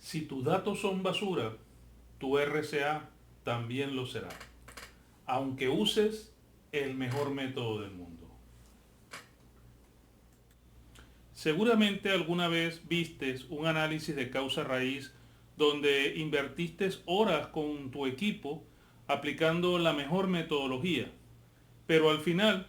Si tus datos son basura, tu RCA también lo será, aunque uses el mejor método del mundo. Seguramente alguna vez vistes un análisis de causa raíz donde invertiste horas con tu equipo aplicando la mejor metodología, pero al final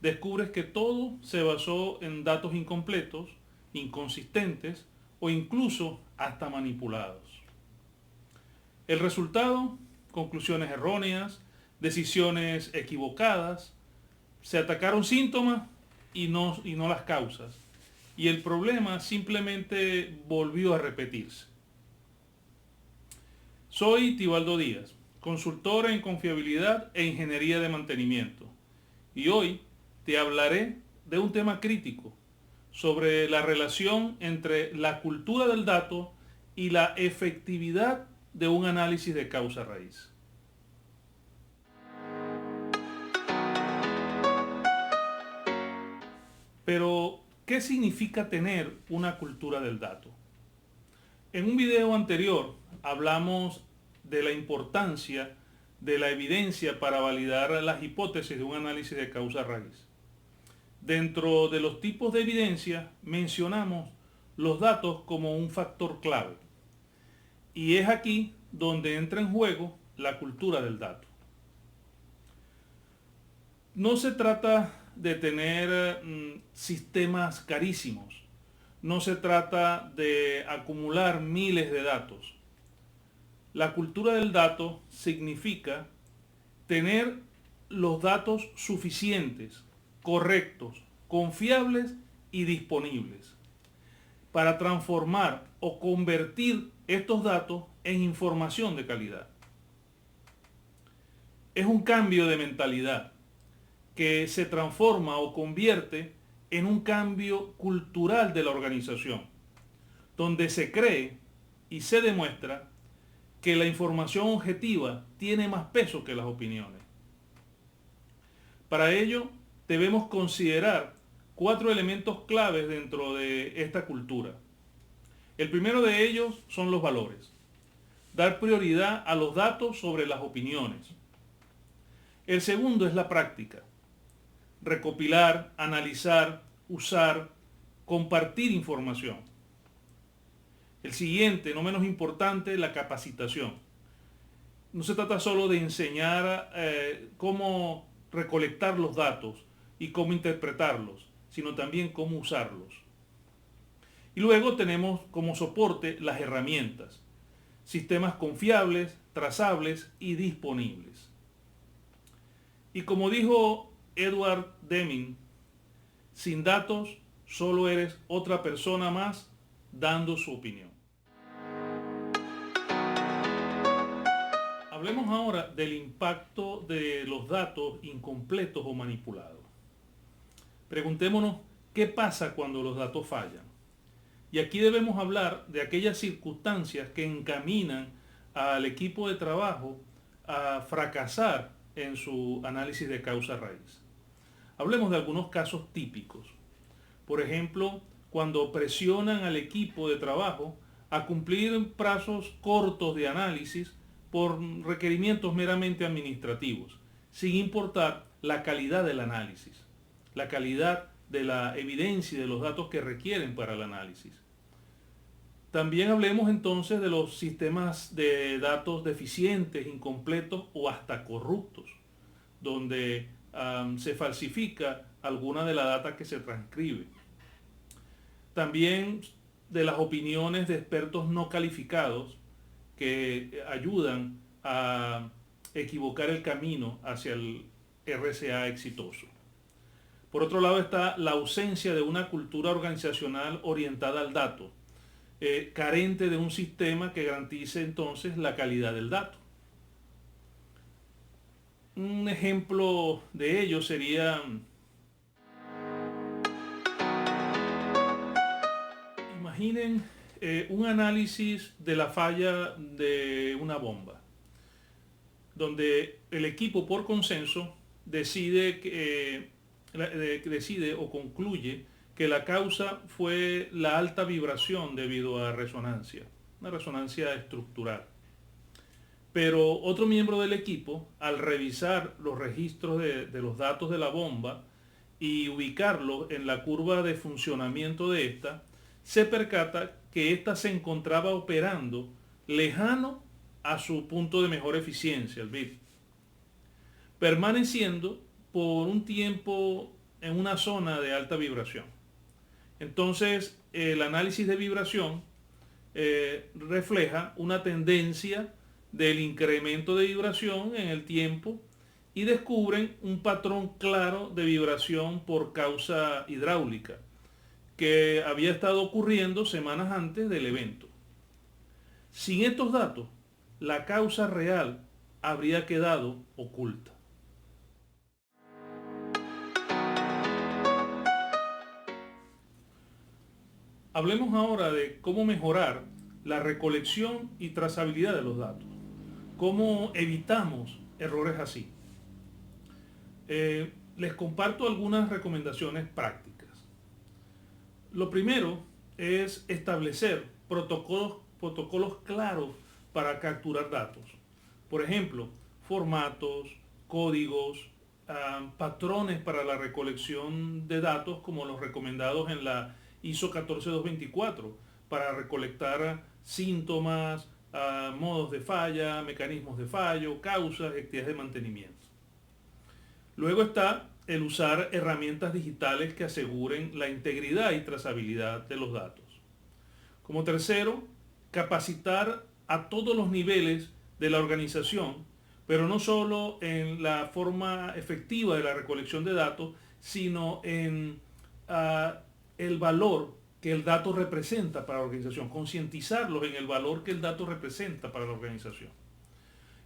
descubres que todo se basó en datos incompletos, inconsistentes o incluso hasta manipulados. El resultado, conclusiones erróneas, decisiones equivocadas, se atacaron síntomas y no las causas. Y el problema simplemente volvió a repetirse. Soy Tibaldo Díaz, consultor en confiabilidad e ingeniería de mantenimiento. Y hoy te hablaré de un tema crítico sobre la relación entre la cultura del dato y la efectividad de un análisis de causa raíz. Pero, ¿qué significa tener una cultura del dato? En un video anterior hablamos de la importancia de la evidencia para validar las hipótesis de un análisis de causa raíz. Dentro de los tipos de evidencia mencionamos los datos como un factor clave. Y es aquí donde entra en juego la cultura del dato. No se trata de tener sistemas carísimos. No se trata de acumular miles de datos. La cultura del dato significa tener los datos suficientes, correctos, confiables y disponibles para transformar o convertir estos datos en información de calidad. Es un cambio de mentalidad que se transforma o convierte en un cambio cultural de la organización, donde se cree y se demuestra que la información objetiva tiene más peso que las opiniones. Para ello, debemos considerar 4 elementos claves dentro de esta cultura. El primero de ellos son los valores. Dar prioridad a los datos sobre las opiniones. El segundo es la práctica. Recopilar, analizar, usar, compartir información. El siguiente, no menos importante, la capacitación. No se trata solo de enseñar cómo recolectar los datos y cómo interpretarlos, sino también cómo usarlos. Y luego tenemos como soporte las herramientas, sistemas confiables, trazables y disponibles. Y como dijo Edward Deming, sin datos solo eres otra persona más dando su opinión. Hablemos ahora del impacto de los datos incompletos o manipulados. Preguntémonos qué pasa cuando los datos fallan. Y aquí debemos hablar de aquellas circunstancias que encaminan al equipo de trabajo a fracasar en su análisis de causa raíz. Hablemos de algunos casos típicos. Por ejemplo, cuando presionan al equipo de trabajo a cumplir plazos cortos de análisis por requerimientos meramente administrativos, sin importar la calidad del análisis, la calidad de la evidencia y de los datos que requieren para el análisis. También hablemos entonces de los sistemas de datos deficientes, incompletos o hasta corruptos, donde se falsifica alguna de la data que se transcribe. También de las opiniones de expertos no calificados que ayudan a equivocar el camino hacia el RCA exitoso. Por otro lado está la ausencia de una cultura organizacional orientada al dato, carente de un sistema que garantice entonces la calidad del dato. Un ejemplo de ello sería, imaginen un análisis de la falla de una bomba, donde el equipo por consenso decide o concluye que la causa fue la alta vibración debido a resonancia. una resonancia estructural. Pero otro miembro del equipo, al revisar los registros de los datos de la bomba y ubicarlos en la curva de funcionamiento de esta, se percata que ésta se encontraba operando lejano a su punto de mejor eficiencia, el bit, permaneciendo por un tiempo en una zona de alta vibración. Entonces, el análisis de vibración refleja una tendencia del incremento de vibración en el tiempo y descubren un patrón claro de vibración por causa hidráulica que había estado ocurriendo semanas antes del evento. Sin estos datos, la causa real habría quedado oculta. Hablemos ahora de cómo mejorar la recolección y trazabilidad de los datos. ¿Cómo evitamos errores así? Les comparto algunas recomendaciones prácticas. Lo primero es establecer protocolos claros para capturar datos. Por ejemplo, formatos, códigos, patrones para la recolección de datos como los recomendados en la ISO 14224 para recolectar síntomas, modos de falla, mecanismos de fallo, causas, actividades de mantenimiento. Luego está el usar herramientas digitales que aseguren la integridad y trazabilidad de los datos. Como tercero, capacitar a todos los niveles de la organización, pero no solo en la forma efectiva de la recolección de datos, sino en el valor que el dato representa para la organización, concientizarlos en el valor que el dato representa para la organización.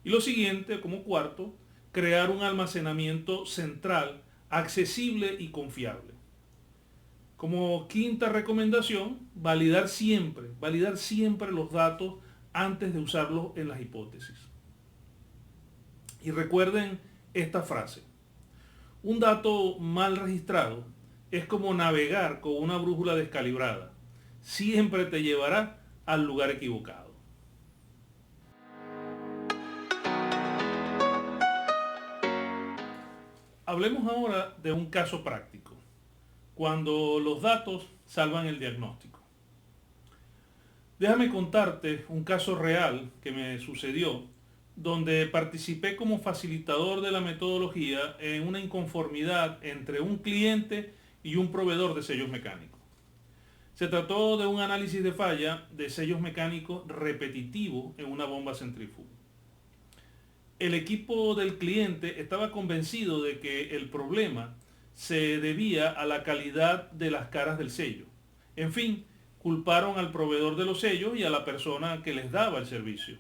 Y lo siguiente, como cuarto, crear un almacenamiento central, accesible y confiable. Como quinta recomendación, validar siempre los datos antes de usarlos en las hipótesis. Y recuerden esta frase: un dato mal registrado es como navegar con una brújula descalibrada. Siempre te llevará al lugar equivocado. Hablemos ahora de un caso práctico, cuando los datos salvan el diagnóstico. Déjame contarte un caso real que me sucedió, donde participé como facilitador de la metodología en una inconformidad entre un cliente y un proveedor de sellos mecánicos. Se trató de un análisis de falla de sellos mecánicos repetitivo en una bomba centrífuga. El equipo del cliente estaba convencido de que el problema se debía a la calidad de las caras del sello. En fin, culparon al proveedor de los sellos y a la persona que les daba el servicio.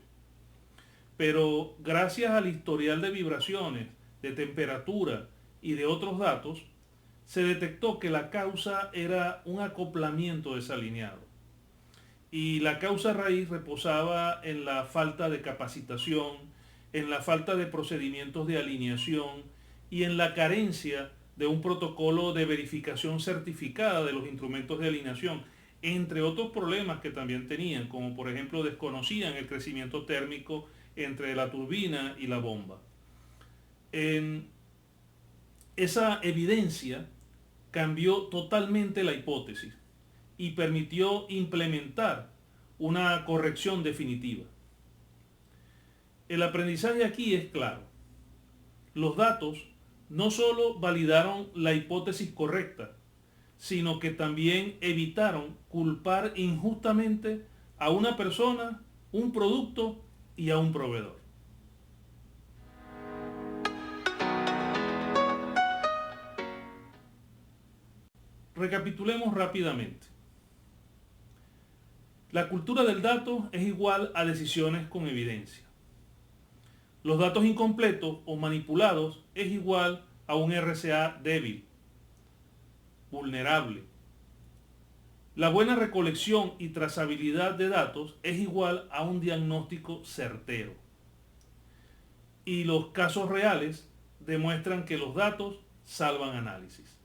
Pero gracias al historial de vibraciones, de temperatura y de otros datos, se detectó que la causa era un acoplamiento desalineado. Y la causa raíz reposaba en la falta de capacitación, en la falta de procedimientos de alineación y en la carencia de un protocolo de verificación certificada de los instrumentos de alineación, entre otros problemas que también tenían, como por ejemplo desconocían el crecimiento térmico entre la turbina y la bomba. Esa evidencia cambió totalmente la hipótesis y permitió implementar una corrección definitiva. El aprendizaje aquí es claro. Los datos no solo validaron la hipótesis correcta, sino que también evitaron culpar injustamente a una persona, un producto y a un proveedor. Recapitulemos rápidamente. La cultura del dato es igual a decisiones con evidencia. Los datos incompletos o manipulados es igual a un RCA débil, vulnerable. La buena recolección y trazabilidad de datos es igual a un diagnóstico certero. Y los casos reales demuestran que los datos salvan análisis.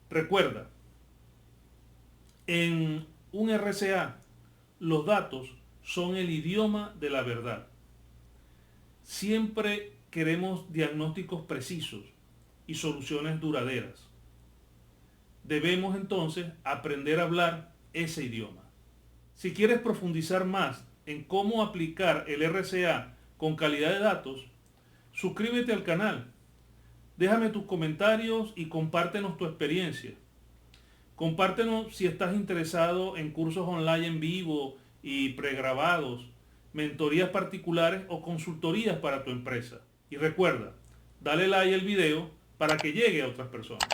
Recuerda, En un RCA, los datos son el idioma de la verdad. Siempre queremos diagnósticos precisos y soluciones duraderas. Debemos entonces aprender a hablar ese idioma. Si quieres profundizar más en cómo aplicar el RCA con calidad de datos, suscríbete al canal. Déjame tus comentarios y compártenos tu experiencia. Compártenos si estás interesado en cursos online en vivo y pregrabados, mentorías particulares o consultorías para tu empresa. Y recuerda, dale like al video para que llegue a otras personas.